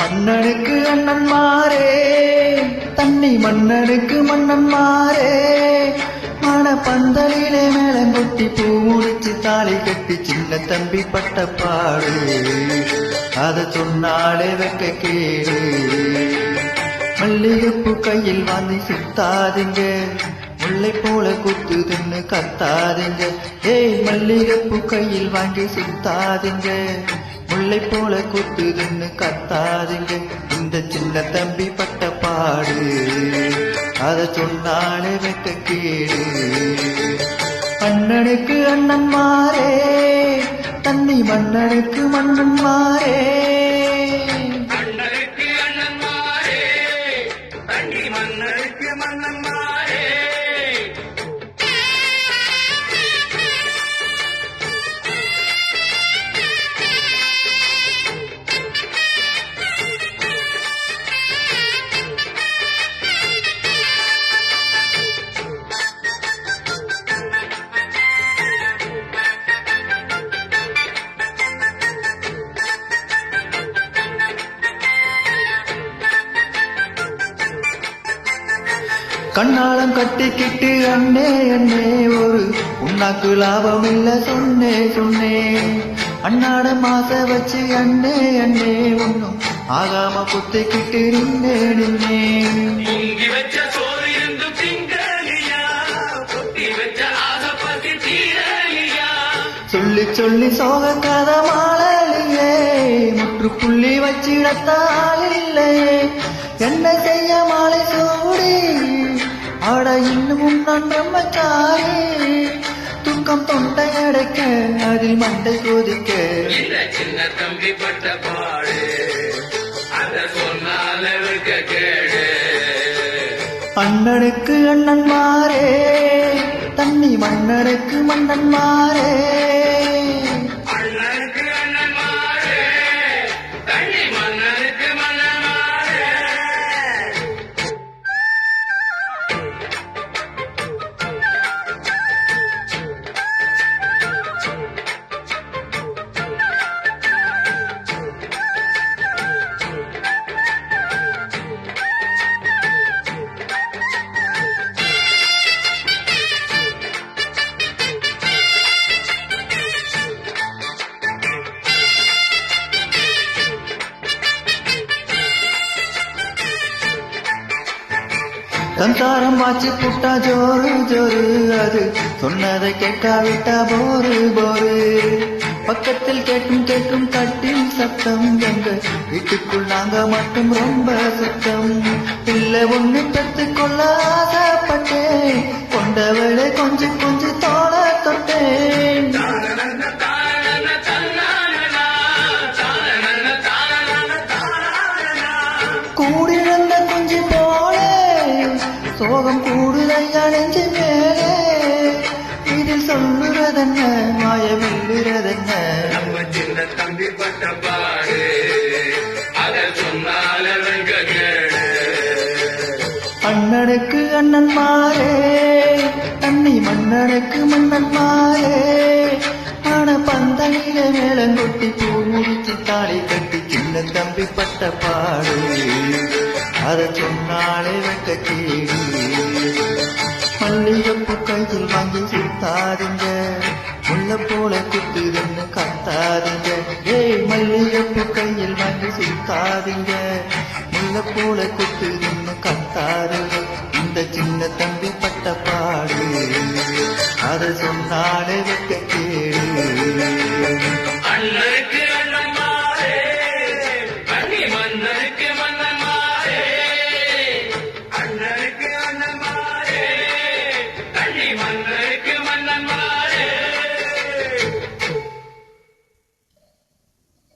அண்ணனுக்கு அண்ணன் மாறே தண்ணி மன்னனுக்கு மன்னன் மாறே மன பந்தலிலே மேலங்கொட்டி பூ முடிச்சு தாலி கட்டி சின்ன தம்பி பட்ட பாடு அத சொன்னாலே வெக்க கேடு மல்லிகைப்பூ கையில் வாங்கி சுத்தாதீங்க முல்லை போல குத்துதுன்னு கத்தாதீங்க ஏய் மல்லிகைப்பூ கையில் வாங்கி சுத்தாதீங்க முல்லை போல குத்துதுன்னு கத்தாதீங்க இந்த சின்ன தம்பி பட்ட பாடு அத சொன்னாலே வெக்க கேடு அண்ணனுக்கு அண்ணன் மாறே தண்ணி மன்னனுக்கு மன்னன் மாறே அண்ணனுக்கு அண்ணன் மாறே தண்ணி மன்னனுக்கு மன்னன் மாறே கண்ணாலம் கட்டிக்கிட்டு அண்ணே அண்ணே ஒரு உன்னாக்கு லாபம் இல்ல சொன்னே அண்ணாட மாச வச்சு அண்ணே அண்ணே ஒன்னும் ஆகாம குத்திக்கிட்டு நின்னே இங்கி வச்ச சோறு இருந்தும் திங்கலியா கொட்டி வச்ச ஆசைப்பட்டு தீரலியா சொல்லி சொல்லி சோக கதை மாலையே முற்றுப்புள்ளி வச்சிடத்தால் இல்லையே என்ன செய்ய மாலை சூடி ஆட இன்னமும் நான் பிரம்மச்சாரி தூக்கம் தொண்டை அடைக்க அதில் மண்டை சோதிக்க இந்த சின்ன தம்பி பட்ட பாடு அத சொன்னால வெக்க கேடு அண்ணனுக்கு அண்ணன் மாறே தண்ணி மன்னனுக்கு மன்னன் மாறே அண்ணனுக்கு அண்ணன் மாறே தண்ணி மன்னனுக்கு மன்னன் மாறே சந்தாரம் வாச்சு புட்டா ஜோரு ஜோரு அது சொன்னதை கேட்காவிட்டா போரு போரு பக்கத்தில் கேட்கும் கேட்கும் கட்டில் சத்தம் எங்க வீட்டுக்குள் நாங்க மட்டும் ரொம்ப சத்தம் பிள்ளை ஒண்ணு பெற்றுக்கொள்ள ஆசைப்பட்டேன் கொண்டவளை கொஞ்சம் கொஞ்சம் தோள தொட்டேன் கூடிருந்த குஞ்சு போல சோகம் கூடுதையா நெஞ்சு மேலே இதில் சொல்லுறதென்ன மாயமில்லுறதென்ன நம்ம சின்ன தம்பி பட்ட பாடு அத சொன்னால வெங்க கேடு அண்ணனுக்கு அண்ணன் மாறே தண்ணி மன்னனுக்கு மன்னன் மாறே ஆன பந்தலில மேலங்கொட்டி பூ முடிச்சு தாலி கட்டி சின்ன தம்பி பட்ட பாடு அத சொன்னாலே வெட்ட கேடு மல்லிகைப்பூ கையில் வாங்கி சுத்தாதீங்க முல்லை போல குத்துதுன்னு கத்தாதீங்க ஏய் மல்லிகைப்பூ கையில் வாங்கி சுத்தாதீங்க முல்லை போல குத்துதுன்னு கத்தாதீங்க இந்த சின்ன தம்பி பட்ட பாடு அத சொன்னாலே வெட்ட